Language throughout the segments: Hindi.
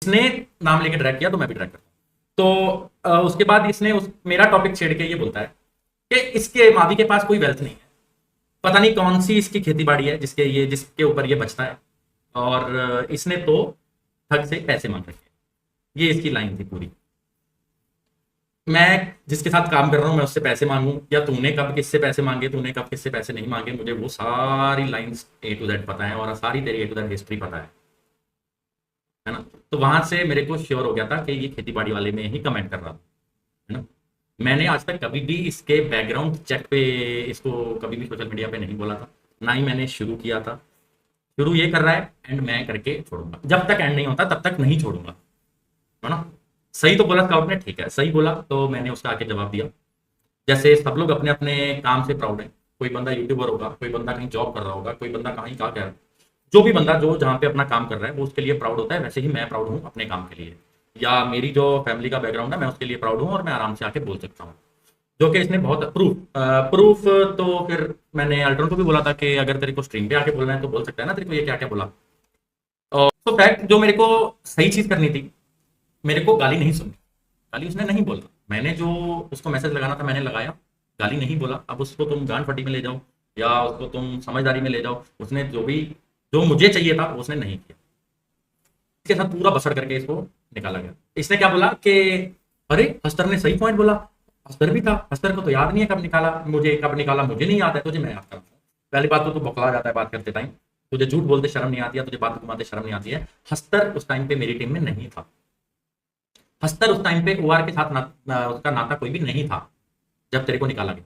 इसने नाम लेके ड्रैग किया तो मैं भी ड्रैग करता हूँ। तो उसके बाद इसने मेरा टॉपिक छेड़ के ये बोलता है कि इसके मावी के पास कोई वेल्थ नहीं है, पता नहीं कौन सी इसकी खेती बाड़ी है जिसके ऊपर ये बचता है, और इसने तो ठग से पैसे मांग रखे। ये इसकी लाइन थी पूरी। मैं जिसके साथ काम कर रहा हूँ मैं उससे पैसे मांगूं, या तूने कब किससे पैसे मांगे, तूने कब किससे पैसे नहीं मांगे, मुझे वो सारी लाइंस A to Z पता है, और सारी तेरी A to Z हिस्ट्री पता है ना। तो वहां से मेरे को श्योर हो गया था कि ये खेती बाड़ी वाले में ही कमेंट कर रहा था, है ना। मैंने आज तक कभी भी इसके बैकग्राउंड चेक पे इसको कभी भी सोशल मीडिया पे नहीं बोला था, ना ही मैंने शुरू किया था। शुरू ये कर रहा है, एंड मैं करके छोड़ूंगा। जब तक एंड नहीं होता तब तक नहीं छोड़ूंगा, है ना। सही तो बोला स्काउट ने, ठीक है सही बोला, तो मैंने उसका आके जवाब दिया। जैसे सब लोग अपने अपने काम से प्राउड है, कोई बंदा यूट्यूबर होगा, कोई बंदा कहीं जॉब कर रहा होगा, कोई बंदा कहीं क्या कर, जो भी बंदा जो जहाँ पे अपना काम कर रहा है वो उसके लिए प्राउड होता है। वैसे ही मैं प्राउड हूँ अपने काम के लिए, या मेरी जो फैमिली का बैकग्राउंड है मैं उसके लिए प्राउड हूँ, और मैं आराम से आके बोल सकता हूँ। जो कि इसने बहुत प्रूफ तो फिर मैंने अल्ट्रॉन को भी बोला था कि अगर तेरे को स्ट्रीम पे आके बोलना है तो बोल सकता है ना, तेरे को ये क्या क्या बोला। और तो फैक्ट जो मेरे को सही चीज करनी थी, मेरे को गाली नहीं सुनी, गाली उसने नहीं बोला। मैंने जो उसको मैसेज लगाना था मैंने लगाया, गाली नहीं बोला। अब उसको तुम गांड फटी में ले जाओ या उसको तुम समझदारी में ले जाओ, उसने जो मुझे चाहिए था वो उसने नहीं किया। इसके साथ पूरा बसड़ करके इसको निकाला गया। इसने क्या बोला कि अरे हस्तर ने सही पॉइंट बोला, हस्तर भी था, हस्तर को तो याद नहीं है कब निकाला, मुझे नहीं याद है, तुझे मैं याद करता हूँ। पहली बात तो तू बौखला जाता है बात करते टाइम, तुझे झूठ बोलते शर्म नहीं आती है, तुझे बात घुमाते शर्म नहीं आती है। हस्तर उस टाइम पे मेरी टीम में नहीं था। हस्तर उस टाइम पे ओआर के साथ उसका नाता कोई भी नहीं था जब तेरे को निकाला गया।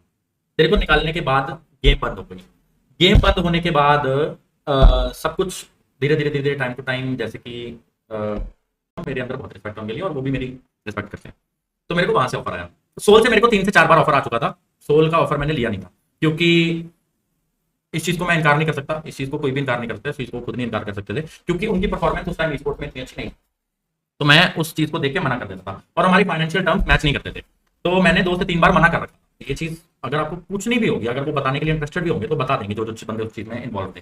तेरे को निकालने के बाद गेम बंद हो गई। गेम बंद होने के बाद सब कुछ धीरे धीरे टाइम टू टाइम, जैसे कि मेरे अंदर बहुत रिस्पेक्ट होने लगी और वो भी मेरी रिस्पेक्ट करते हैं। तो मेरे को वहां से ऑफर आया। सोल से मेरे को 3 से 4 बार ऑफर आ चुका था। सोल का ऑफर मैंने लिया नहीं था, क्योंकि इस चीज को मैं इनकार नहीं कर सकता, इस चीज को कोई भी इनकार नहीं कर सकता, इस चीज को खुद नहीं इनकार कर सकते थे, क्योंकि उनकी परफॉर्मेंस उस टाइम स्पोर्ट में इतनी अच्छी नहीं। तो मैं उस चीज को देख के मना कर देता था, और हमारी फाइनेंशियल टर्म्स मैच नहीं करते थे। तो मैंने 2 से 3 बार मना कर रखा। ये चीज अगर आपको पूछनी भी होगी, अगर वो बताने के लिए इंटरेस्टेड भी होंगे तो बता देंगे, जो जो बंदे उस चीज में इन्वॉल्व थे।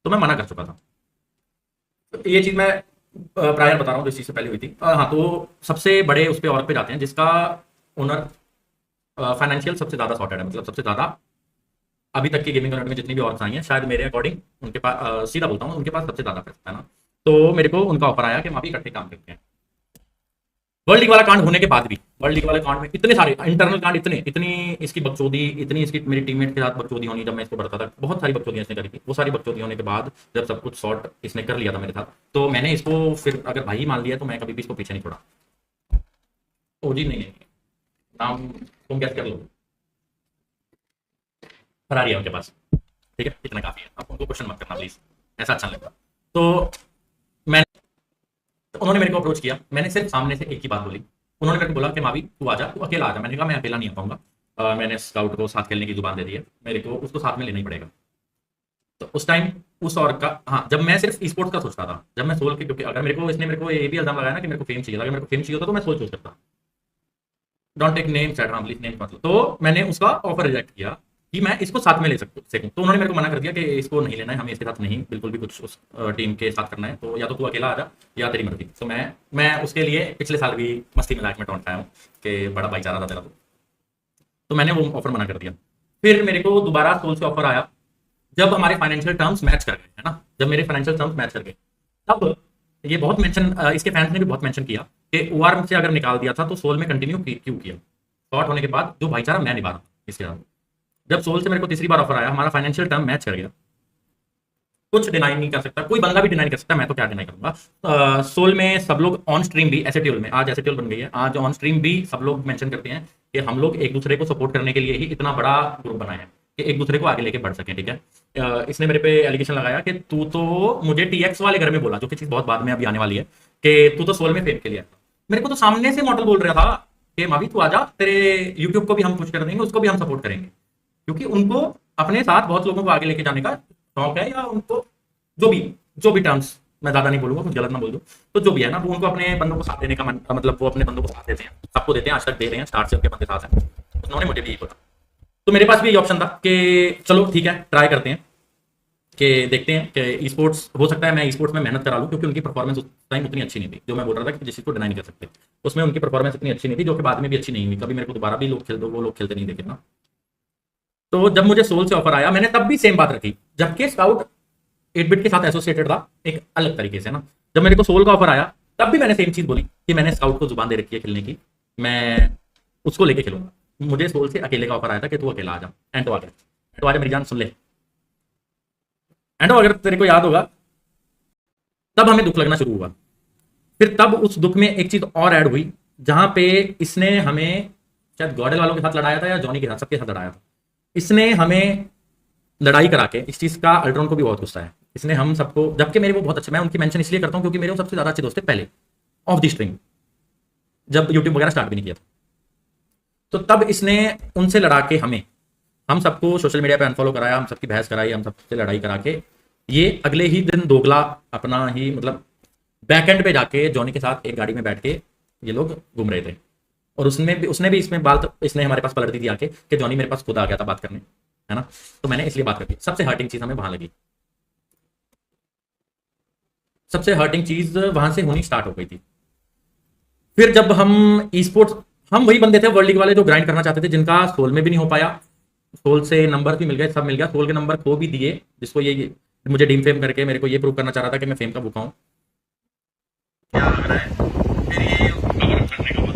तो मैं मना कर चुका था। तो ये चीज मैं प्रायर बता रहा हूँ, जो इस चीज से पहले हुई थी। हाँ, तो सबसे बड़े उस पर औरत पे जाते हैं जिसका ओनर फाइनेंशियल सबसे ज्यादा सॉर्टेड है, मतलब सबसे ज्यादा अभी तक की गेमिंग कम्युनिटी में जितनी भी औरतें आई हैं, शायद मेरे अकॉर्डिंग उनके पास, सीधा बोलता हूँ, उनके पास सबसे ज्यादा पैसा है ना। तो मेरे को उनका ऑफर आया कि हम अभी इकट्ठे काम करते हैं। वर्ल्ड लीग वाला कांड होने के बाद भी, वर्ल्ड लीग वाले कांड में इतने सारे इंटरनल कांड, इतनी इसकी बकचोदी, इतनी इसकी मेरी टीममेट के साथ बकचोदी होनी, जब मैं इसको बढ़ता था बहुत सारी बकचोदियां इसने करी थी। वो सारी बकचोदी होने के बाद जब सब कुछ सॉर्ट इसने कर लिया था मेरे साथ, तो मैंने इसको फिर अगर भाई मान लिया तो मैं कभी भी इसको पीछे नहीं छोड़ा। ओजी नहीं है नाम, तुम गैस कर लो, फरारी है उनके पास, ठीक है, इतना काफी है। अब उनको क्वेश्चन मत करना प्लीज, ऐसा अच्छा नहीं लगता। तो मैं, तो उन्होंने मेरे को अप्रोच किया, मैंने सिर्फ सामने से एक ही बात बोली। उन्होंने मेरे को बोला कि मावी तू आजा, तू अकेला आजा। मैंने कहा मैं अकेला नहीं आ पाऊंगा, मैंने स्काउट को साथ खेलने की जुबान दे दी है, मेरे को उसको साथ में लेना ही पड़ेगा। तो उस टाइम उस और का, हाँ, जब मैं सिर्फ स्पोर्ट्स का सोचता था, जब मैं सोल के, क्योंकि अगर मेरे को इसने मेरे को ये भी इल्जाम लगाया ना कि मेरे को फेम चाहिए, अगर मेरे को फेम चाहिए होता तो मैं सोल चूज करता। डोंट टेक नेम चैट, हाँ प्लीज नेम मतलब। तो मैंने उसका ऑफर रिजेक्ट किया कि मैं इसको साथ में ले सकूं। तो उन्होंने मेरे को मना कर दिया कि इसको नहीं लेना है, हमें इसके साथ नहीं बिल्कुल भी कुछ उस टीम के साथ करना है, तो या तो तू अकेला आ जा या तेरी मर्जी। तो मैं उसके लिए पिछले साल भी मस्ती मजाक में टोंट खाया हूँ कि बड़ा भाईचारा था तेरा। तो मैंने वो ऑफर मना कर दिया। फिर मेरे को दोबारा सोल से ऑफर आया जब हमारे फाइनेंशियल टर्म्स मैच कर गए, है ना, जब मेरे फाइनेंशियल टर्म्स मैच कर गए, तब ये बहुत मेंशन, इसके फैंस ने भी बहुत मेंशन किया कि ओआर से अगर निकाल दिया था तो सोल में कंटिन्यू क्यों किया। शॉर्ट होने के बाद जो भाईचारा मैं निभा रहा हूँ इसके साथ। जब सोल से मेरे को तीसरी बार ऑफर आया, हमारा फाइनेंशियल टर्म मैच कर गया, कुछ डिनाई नहीं कर सकता, कोई बंदा भी डिनाई नहीं कर सकता, मैं तो क्या डिनाई करूंगा। सोल में सब लोग ऑन स्ट्रीम भी, एसेट्यूल में, आज एसेट्यूल बन गई है, आज ऑन स्ट्रीम भी सब लोग मेंशन करते हैं कि हम लोग एक दूसरे को सपोर्ट करने के लिए ही इतना बड़ा ग्रुप बनाए हैं कि एक दूसरे को आगे लेके बढ़ सके, ठीक है। इसने मेरे पे एलिगेशन लगाया कि तू तो मुझे टीएक्स वाले घर में बोला, जो कि चीज बहुत बाद में अभी आने वाली है, कि तू तो सोल में फेम के लिए। मेरे को तो सामने से मॉडल बोल रहा था कि मावी तू आजा, तेरे यूट्यूब को भी हम पुश कर देंगे, उसको भी हम सपोर्ट करेंगे, क्योंकि उनको अपने साथ बहुत लोगों को आगे लेके जाने का शौक है, या उनको जो भी टर्म्स, मैं ज्यादा नहीं बोलूंगा, कुछ गलत ना बोल दूं, तो जो भी है ना, वो उनको अपने बंदों को साथ देने का मतलब वो अपने बंदों को साथ देते हैं, सबको देते हैं, आज तक दे रहे हैं, स्टार्ट से उनके बंदे साथ हैं। उन्होंने मुझे भी यही बोला, तो मेरे पास भी ये ऑप्शन था कि चलो ठीक है ट्राई करते हैं कि देखते हैं कि ई स्पोर्ट्स हो सकता है मैं ई स्पोर्ट्स में मेहनत करा लूँ, क्योंकि उनकी परफॉर्मेंस उस टाइम उतनी अच्छी नहीं थी, जो मैं बोल रहा था कि जिस चीज़ को डिनाई नहीं कर सकते, उसमें उनकी परफॉर्मेंस इतनी अच्छी नहीं थी, जो कि बाद में भी अच्छी नहीं हुई। कभी मेरे को दोबारा भी लोग खेल दो, वो लोग खेलते नहीं देखे ना। तो जब मुझे सोल से ऑफर आया, मैंने तब भी सेम बात रखी, जबकि स्काउट 8 बिट के साथ एसोसिएटेड था एक अलग तरीके से ना। जब मेरे को सोल का ऑफर आया, तब भी मैंने सेम चीज़ बोली कि मैंने स्काउट को जुबान दे रखी है खेलने की, मैं उसको लेके खेलूंगा। मुझे सोल से अकेले का ऑफर आया था कि तू अकेला आ जा, एंटो आ गया, एंटो आ जा मेरी जान, सुन ले एंटो, अगर तेरे को याद होगा, तब हमें दुख लगना शुरू हुआ। फिर तब उस दुख में एक चीज और ऐड हुई, जहां पे इसने हमें शायद गॉडल वालों के साथ लड़ाया था या जॉनी के साथ, सबके साथ लड़ाया था। इसने हमें लड़ाई करा के, इस चीज का अल्ट्रॉन को भी बहुत गुस्सा है, इसने हम सबको, जबकि मेरे वो बहुत अच्छे, मैं उनकी मेंशन इसलिए करता हूं क्योंकि मेरे वो सबसे ज्यादा अच्छे दोस्त थे पहले ऑफ द स्ट्रीम, जब यूट्यूब वगैरह स्टार्ट भी नहीं किया था। तो तब इसने उनसे लड़ा के हमें, हम सबको सोशल मीडिया पे अनफॉलो कराया, हम सबकी बहस कराई, हम सबसे लड़ाई करा के ये अगले ही दिन दोगला अपना ही मतलब बैकएंड पे जाके जॉनी के साथ एक गाड़ी में बैठ के ये लोग घूम रहे थे। और उसने भी इसमें बात, इसने हमारे पास पलट दी थी आके कि जॉनी मेरे पास खुद आ गया था बात करने, है ना। तो मैंने इसलिए बात कर दी। सबसे हर्टिंग चीज हमें वहां लगी, सबसे हर्टिंग चीज वहां से होनी स्टार्ट हो गई थी। फिर जब हम ई स्पोर्ट्स, हम वही बंदे थे वर्ल्ड लीग वाले जो ग्राइंड करना चाहते थे, जिनका सोल में भी नहीं हो पाया, सोल से नंबर भी मिल गए, सब मिल गया, सोल के नंबर खो भी दिए, जिसको ये मुझे डीम फेम करके मेरे को ये प्रूव करना चाह रहा था कि मैं फेम का भूखा हूँ। क्या लग रहा है फिर ये उसको कवर अप करने का